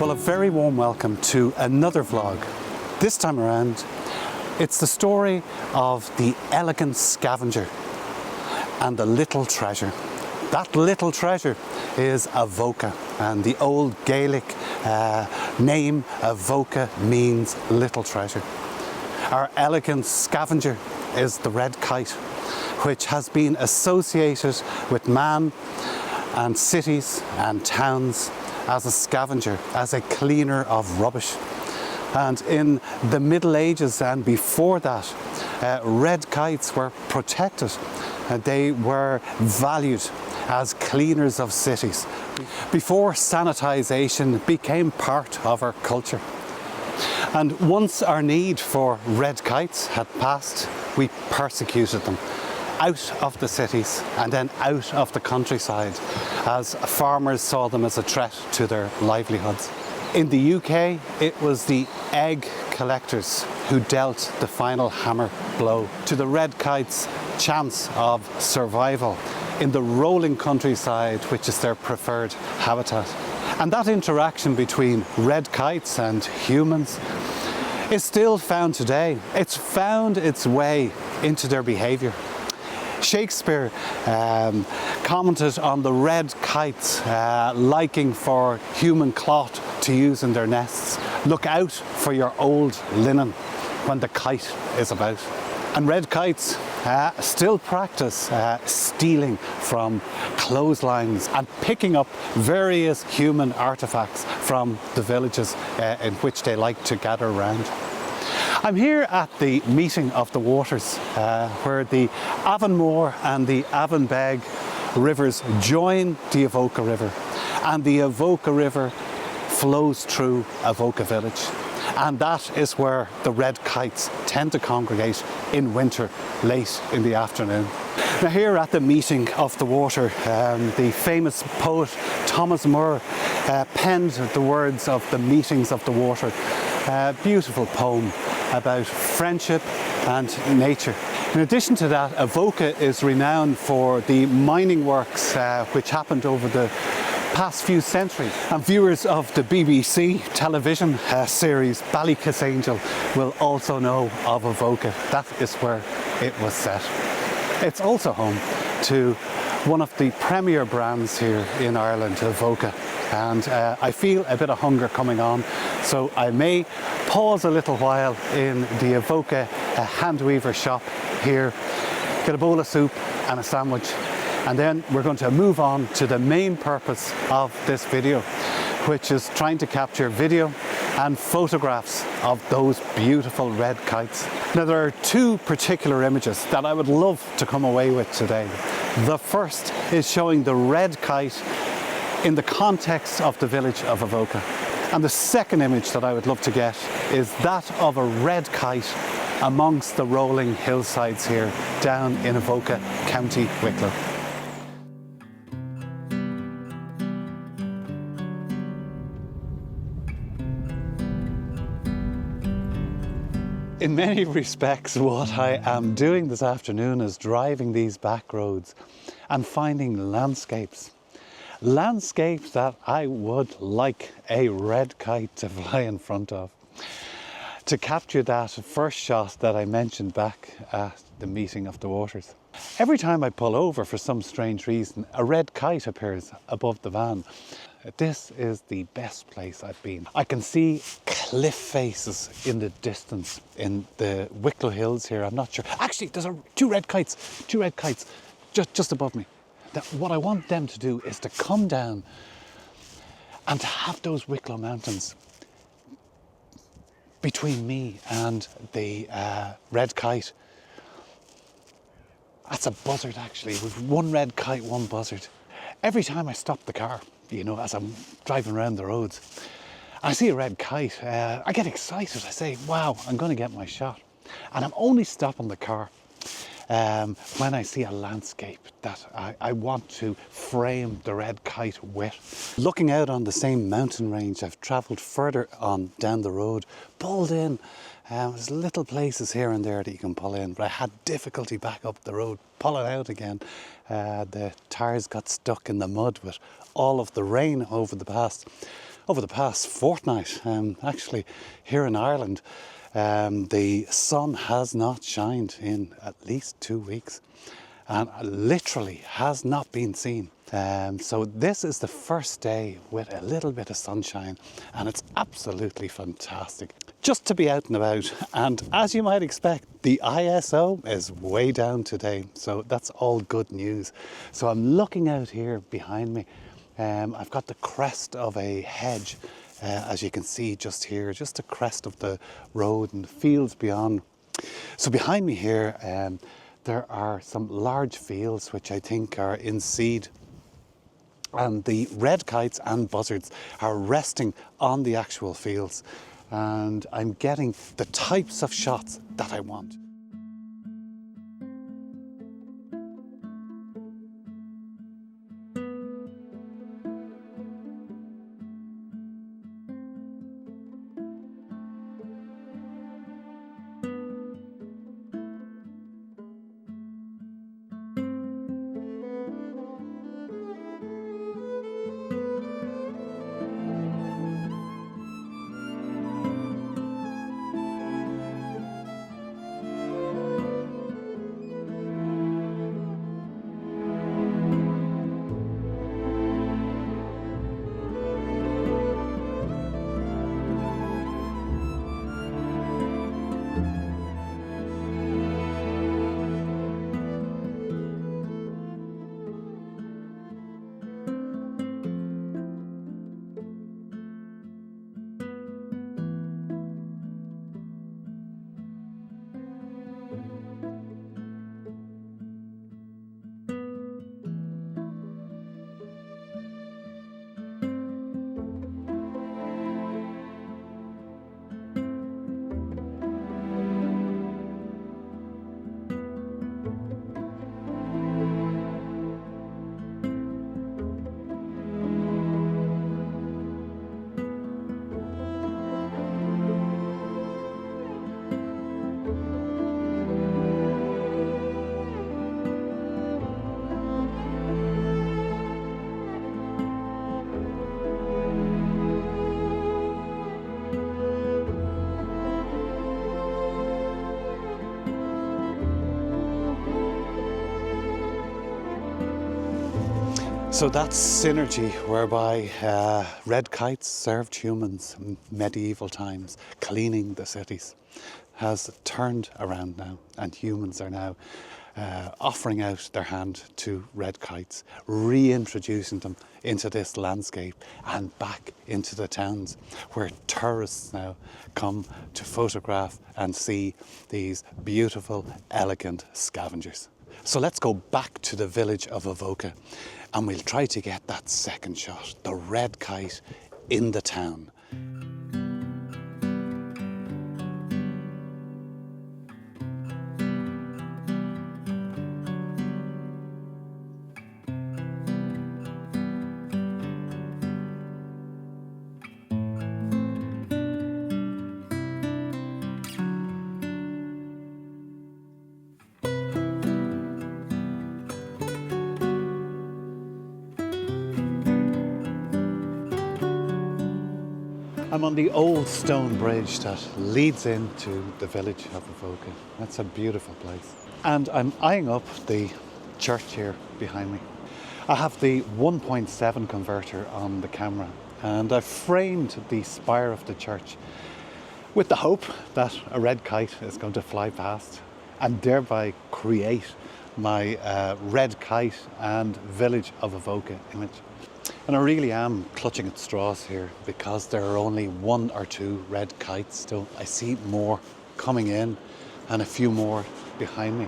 Well, a very warm welcome to another vlog. This time around, it's the story of the elegant scavenger and the little treasure. That little treasure is Avoca, and the old Gaelic name Avoca means little treasure. Our elegant scavenger is the red kite, which has been associated with man and cities and towns as a scavenger, as a cleaner of rubbish. And in the Middle Ages and before that, red kites were protected. They were valued as cleaners of cities before sanitization became part of our culture. And once our need for red kites had passed, we persecuted them out of the cities and then out of the countryside, as farmers saw them as a threat to their livelihoods. In the UK, it was the egg collectors who dealt the final hammer blow to the red kite's chance of survival in the rolling countryside, which is their preferred habitat. And that interaction between red kites and humans is still found today. It's found its way into their behaviour. Shakespeare commented on the red kites' liking for human cloth to use in their nests. Look out for your old linen when the kite is about. And red kites still practice stealing from clotheslines and picking up various human artifacts from the villages in which they like to gather around. I'm here at the meeting of the waters, where the Avonmore and the Avonbeg rivers join the Avoca River, and the Avoca River flows through Avoca Village. And that is where the red kites tend to congregate in winter, late in the afternoon. Now, here at the meeting of the water, the famous poet Thomas Moore penned the words of the meetings of the water. A beautiful poem about friendship and nature. In addition to that, Avoca is renowned for the mining works which happened over the past few centuries. And viewers of the BBC television series Ballykissangel will also know of Avoca. That is where it was set. It's also home to one of the premier brands here in Ireland, Avoca. And I feel a bit of hunger coming on, so I may pause a little while in the Avoca handweaver shop here, get a bowl of soup and a sandwich, and then we're going to move on to the main purpose of this video, which is trying to capture video and photographs of those beautiful red kites. Now, there are two particular images that I would love to come away with today. The first is showing the red kite in the context of the village of Avoca. And the second image that I would love to get is that of a red kite amongst the rolling hillsides here down in Avoca, County Wicklow. In many respects, what I am doing this afternoon is driving these back roads and finding landscapes. Landscapes that I would like a red kite to fly in front of. To capture that first shot that I mentioned back at the meeting of the waters. Every time I pull over for some strange reason, a red kite appears above the van. This is the best place I've been. I can see cliff faces in the distance in the Wicklow Hills here. I'm not sure. Actually, there's two red kites just above me. That what I want them to do is to come down and to have those Wicklow Mountains between me and the red kite. That's a buzzard, actually. With one red kite, one buzzard. Every time I stop the car, you know, as I'm driving around the roads, I see a red kite. I get excited. I say, wow, I'm going to get my shot. And I'm only stopping the car when I see a landscape that I want to frame the red kite with. Looking out on the same mountain range, I've travelled further on down the road, pulled in. There's little places here and there that you can pull in, but I had difficulty back up the road, pulling out again. The tyres got stuck in the mud with all of the rain over the past over the past fortnight. Actually, here in Ireland, the sun has not shined in at least 2 weeks and literally has not been seen. So this is the first day with a little bit of sunshine, and it's absolutely fantastic just to be out and about. And as you might expect, the ISO is way down today, so that's all good news. So I'm looking out here behind me. I've got the crest of a hedge, as you can see just here, just the crest of the road and the fields beyond. So behind me here, there are some large fields which I think are in seed. And the red kites and buzzards are resting on the actual fields. And I'm getting the types of shots that I want. So that's synergy, whereby red kites served humans in medieval times, cleaning the cities, has turned around now, and humans are now offering out their hand to red kites, reintroducing them into this landscape and back into the towns, where tourists now come to photograph and see these beautiful, elegant scavengers. So let's go back to the village of Avoca, and we'll try to get that second shot, the red kite in the town. I'm on the old stone bridge that leads into the village of Avoca. That's a beautiful place. And I'm eyeing up the church here behind me. I have the 1.7 converter on the camera, and I've framed the spire of the church with the hope that a red kite is going to fly past and thereby create my red kite and village of Avoca image. And I really am clutching at straws here, because there are only 1 or 2 red kites still. I see more coming in and a few more behind me.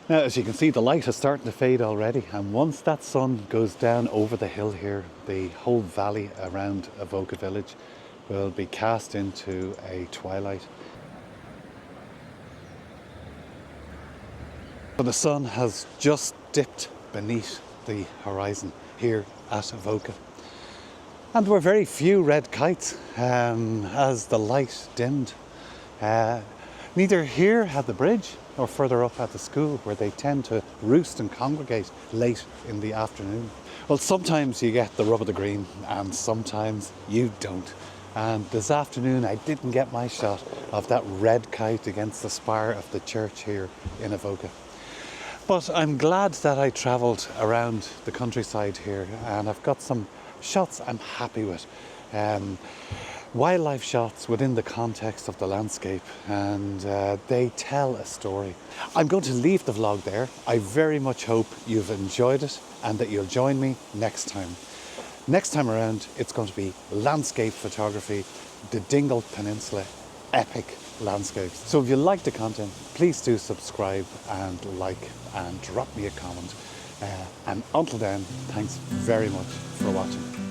Now, as you can see, the light is starting to fade already, and once that sun goes down over the hill here, the whole valley around Avoca Village will be cast into a twilight. So the sun has just dipped beneath the horizon here at Avoca. And there were very few red kites as the light dimmed. Neither here at the bridge or further up at the school where they tend to roost and congregate late in the afternoon. Well, sometimes you get the rub of the green and sometimes you don't. And this afternoon I didn't get my shot of that red kite against the spire of the church here in Avoca. But I'm glad that I travelled around the countryside here and I've got some shots I'm happy with. Wildlife shots within the context of the landscape, and they tell a story. I'm going to leave the vlog there. I very much hope you've enjoyed it and that you'll join me next time. Next time around, it's going to be landscape photography, the Dingle Peninsula, epic landscapes. So if you like the content, please do subscribe and like and drop me a comment. And until then, thanks very much for watching.